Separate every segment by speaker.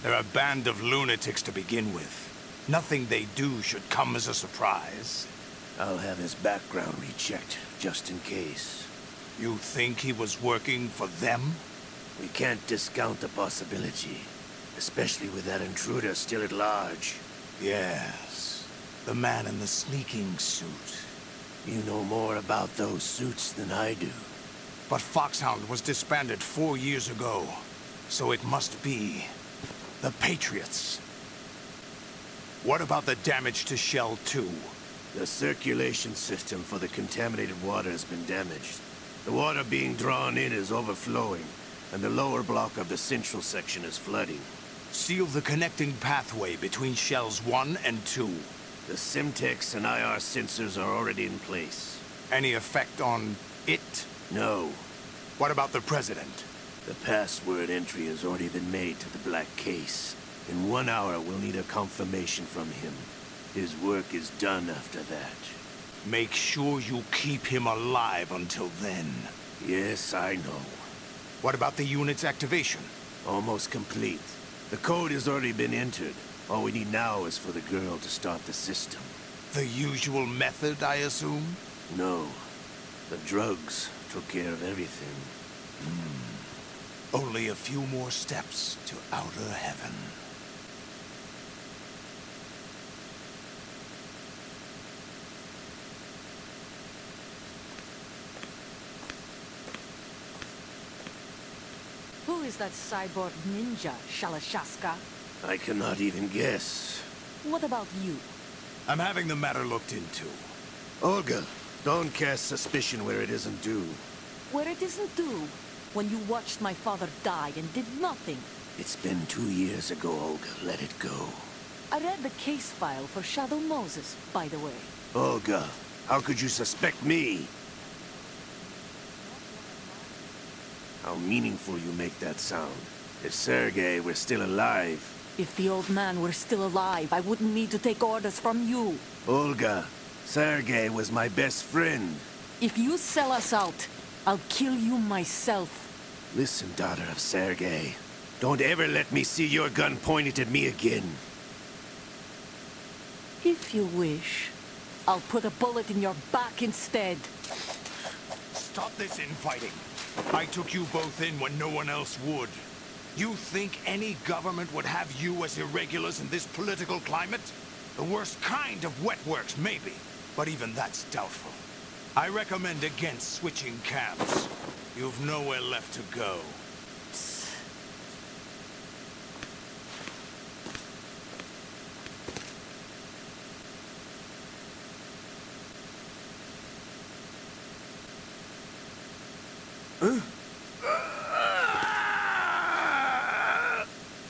Speaker 1: They're a band of lunatics to begin with. Nothing they do should come as a surprise.
Speaker 2: I'll have his background rechecked, just in case.
Speaker 1: You think he was working for them?
Speaker 2: We can't discount the possibility, especially with that intruder still at large.
Speaker 1: Yes, the man in the sneaking suit.
Speaker 2: You know more about those suits than I do.
Speaker 1: But Foxhound was disbanded 4 years ago, so it must be the Patriots. What about the damage to Shell 2?
Speaker 2: The circulation system for the contaminated water has been damaged. The water being drawn in is overflowing, and the lower block of the central section is flooding.
Speaker 1: Seal the connecting pathway between Shells 1 and 2.
Speaker 2: The Simtex and IR sensors are already in place.
Speaker 1: Any effect on it?
Speaker 2: No.
Speaker 1: What about the President?
Speaker 2: The password entry has already been made to the black case. In 1 hour, we'll need a confirmation from him. His work is done after that.
Speaker 1: Make sure you keep him alive until then.
Speaker 2: Yes, I know.
Speaker 1: What about the unit's activation?
Speaker 2: Almost complete. The code has already been entered. All we need now is for the girl to start the system.
Speaker 1: The usual method, I assume?
Speaker 2: No. The drugs took care of everything.
Speaker 1: Only a few more steps to outer heaven.
Speaker 3: Who is that cyborg ninja, Shalashaska?
Speaker 2: I cannot even guess.
Speaker 3: What about you?
Speaker 1: I'm having the matter looked into.
Speaker 2: Olga, don't cast suspicion where it isn't due.
Speaker 3: Where it isn't due, when you watched my father die and did nothing.
Speaker 2: It's been 2 years ago, Olga. Let it go.
Speaker 3: I read the case file for Shadow Moses, by the way.
Speaker 2: Olga, how could you suspect me? How meaningful you make that sound. If Sergei were still alive...
Speaker 3: If the old man were still alive, I wouldn't need to take orders from you.
Speaker 2: Olga, Sergei was my best friend.
Speaker 3: If you sell us out, I'll kill you myself.
Speaker 2: Listen, daughter of Sergei. Don't ever let me see your gun pointed at me again.
Speaker 3: If you wish, I'll put a bullet in your back instead.
Speaker 1: Stop this infighting. I took you both in when no one else would. You think any government would have you as irregulars in this political climate? The worst kind of wet works, maybe. But even that's doubtful. I recommend against switching camps. You've nowhere left to go.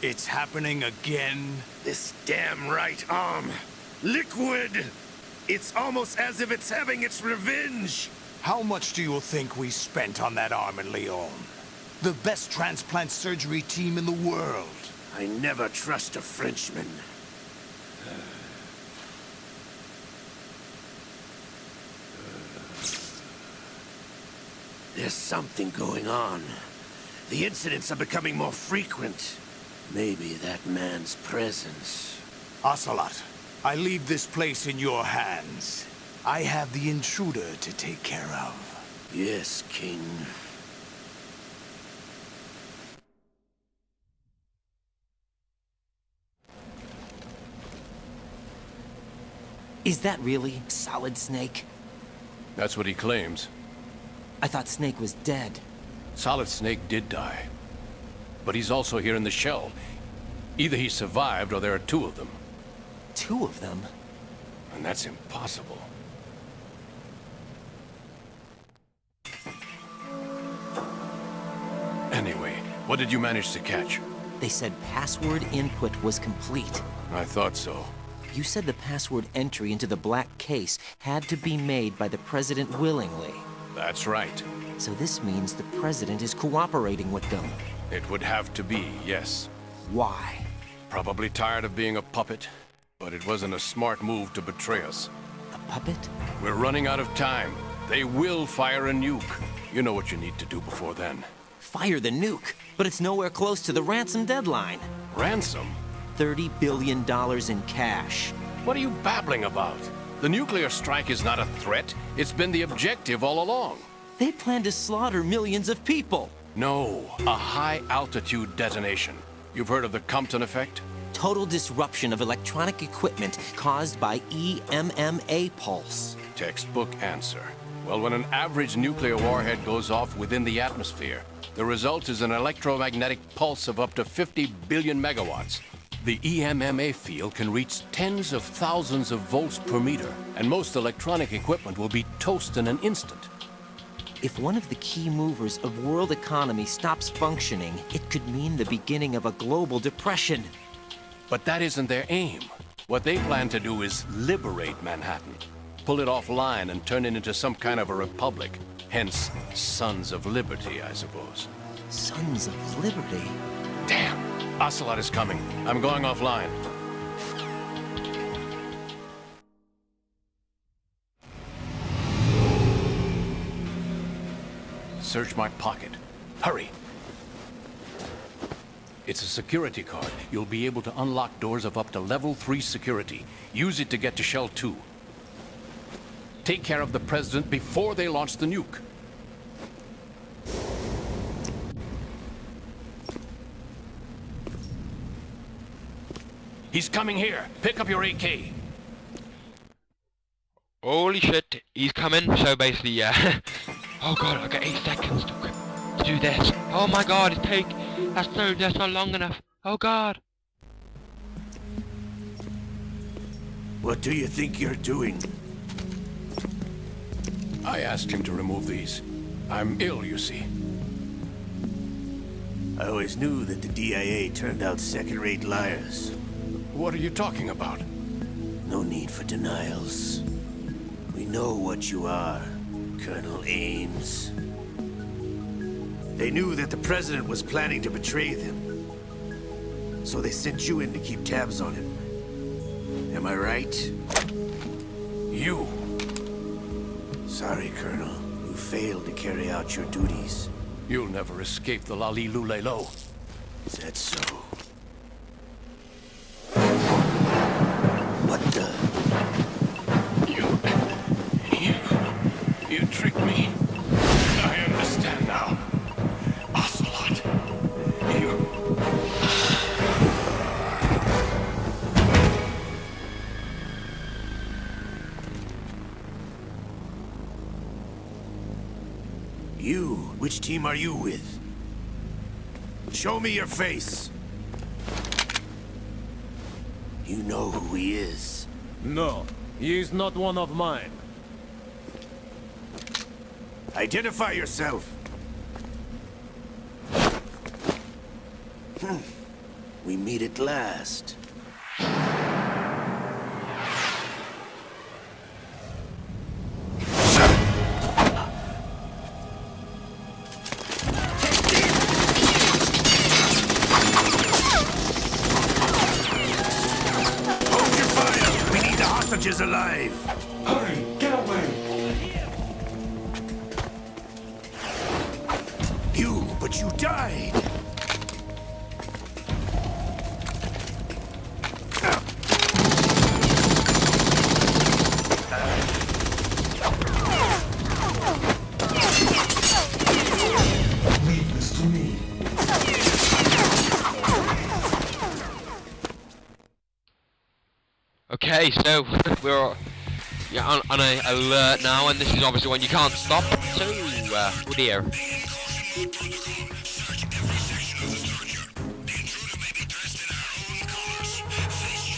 Speaker 1: It's happening again?
Speaker 2: This damn right arm. Liquid! It's almost as if it's having its revenge!
Speaker 1: How much do you think we spent on that arm in Lyon? The best transplant surgery team in the world.
Speaker 2: I never trust a Frenchman. There's something going on. The incidents are becoming more frequent. Maybe that man's presence.
Speaker 1: Ocelot, I leave this place in your hands. I have the intruder to take care of.
Speaker 2: Yes, King.
Speaker 4: Is that really Solid Snake?
Speaker 5: That's what he claims.
Speaker 4: I thought Snake was dead.
Speaker 5: Solid Snake did die. But he's also here in the shell. Either he survived or there are 2 of them.
Speaker 4: 2 of them?
Speaker 5: And that's impossible. Anyway, what did you manage to catch?
Speaker 4: They said password input was complete.
Speaker 5: I thought so.
Speaker 4: You said the password entry into the black case had to be made by the President willingly.
Speaker 5: That's right.
Speaker 4: So this means the President is cooperating with them.
Speaker 5: It would have to be, yes.
Speaker 4: Why?
Speaker 5: Probably tired of being a puppet, but it wasn't a smart move to betray us.
Speaker 4: A puppet?
Speaker 5: We're running out of time. They will fire a nuke. You know what you need to do before then.
Speaker 4: Fire the nuke, but it's nowhere close to the ransom deadline.
Speaker 5: Ransom?
Speaker 4: $30 billion in cash.
Speaker 5: What are you babbling about? The nuclear strike is not a threat. It's been the objective all along.
Speaker 4: They plan to slaughter millions of people.
Speaker 5: No, a high-altitude detonation. You've heard of the Compton effect?
Speaker 4: Total disruption of electronic equipment caused by EMMA pulse.
Speaker 5: Textbook answer. Well, when an average nuclear warhead goes off within the atmosphere, the result is an electromagnetic pulse of up to 50 billion megawatts. The EMMA field can reach tens of thousands of volts per meter, and most electronic equipment will be toast in an instant.
Speaker 4: If one of the key movers of world economy stops functioning, it could mean the beginning of a global depression.
Speaker 5: But that isn't their aim. What they plan to do is liberate Manhattan. Pull it offline and turn it into some kind of a republic. Hence, Sons of Liberty, I suppose.
Speaker 4: Sons of Liberty?
Speaker 5: Damn! Ocelot is coming. I'm going offline. Search my pocket. Hurry! It's a security card. You'll be able to unlock doors of up to level 3 security. Use it to get to Shell 2. Take care of the President before they launch the nuke. He's coming here. Pick up your AK.
Speaker 6: Holy shit, he's coming. So basically, yeah. Oh god, I got 8 seconds to do this. Oh my god, that's not long enough. Oh god.
Speaker 2: What do you think you're doing?
Speaker 5: I asked him to remove these. I'm ill, you see.
Speaker 2: I always knew that the DIA turned out second-rate liars.
Speaker 5: What are you talking about?
Speaker 2: No need for denials. We know what you are, Colonel Ames. They knew that the President was planning to betray them. So they sent you in to keep tabs on him. Am I right?
Speaker 5: You.
Speaker 2: Sorry, Colonel. You failed to carry out your duties.
Speaker 5: You'll never escape the Lali Lulelo.
Speaker 2: Is that so? What the?
Speaker 5: You tricked me. I understand now. Ocelot.
Speaker 2: You? Which team are you with? Show me your face. You know who he is.
Speaker 7: No, he is not one of mine.
Speaker 2: Identify yourself. We meet at last. Hold your fire! We need the hostages alive!
Speaker 1: Hurry, get away!
Speaker 2: But you died!
Speaker 1: Leave this to me.
Speaker 6: Okay, so we're on an alert now, and this is obviously one you can't stop. So, oh dear.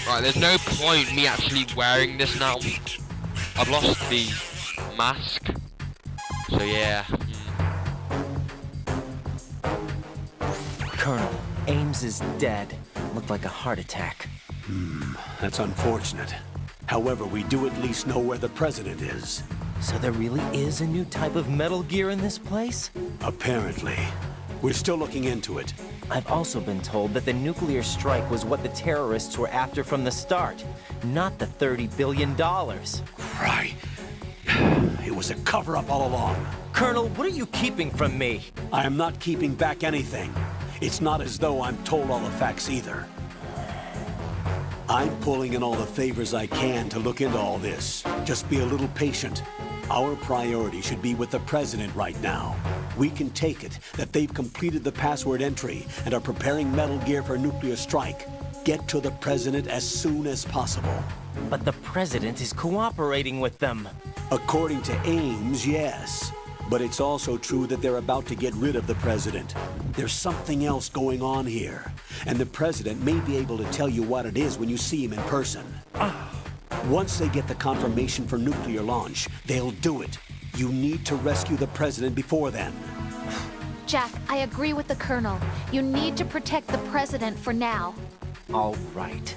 Speaker 6: Right, there's no point me actually wearing this now. I've lost the mask. So yeah.
Speaker 4: Colonel, Ames is dead. Looked like a heart attack.
Speaker 8: That's unfortunate. However, we do at least know where the President is.
Speaker 4: So there really is a new type of Metal Gear in this place?
Speaker 8: Apparently. We're still looking into it.
Speaker 4: I've also been told that the nuclear strike was what the terrorists were after from the start, not the $30 billion.
Speaker 8: Right. It was a cover-up all along.
Speaker 4: Colonel, what are you keeping from me?
Speaker 8: I am not keeping back anything. It's not as though I'm told all the facts either. I'm pulling in all the favors I can to look into all this. Just be a little patient. Our priority should be with the President right now. We can take it that they've completed the password entry and are preparing Metal Gear for nuclear strike. Get to the President as soon as possible.
Speaker 4: But the President is cooperating with them.
Speaker 8: According to Ames, yes. But it's also true that they're about to get rid of the President. There's something else going on here. And the President may be able to tell you what it is when you see him in person. Once they get the confirmation for nuclear launch, they'll do it. You need to rescue the President before then.
Speaker 9: Jack, I agree with the Colonel. You need to protect the President for now.
Speaker 4: All right.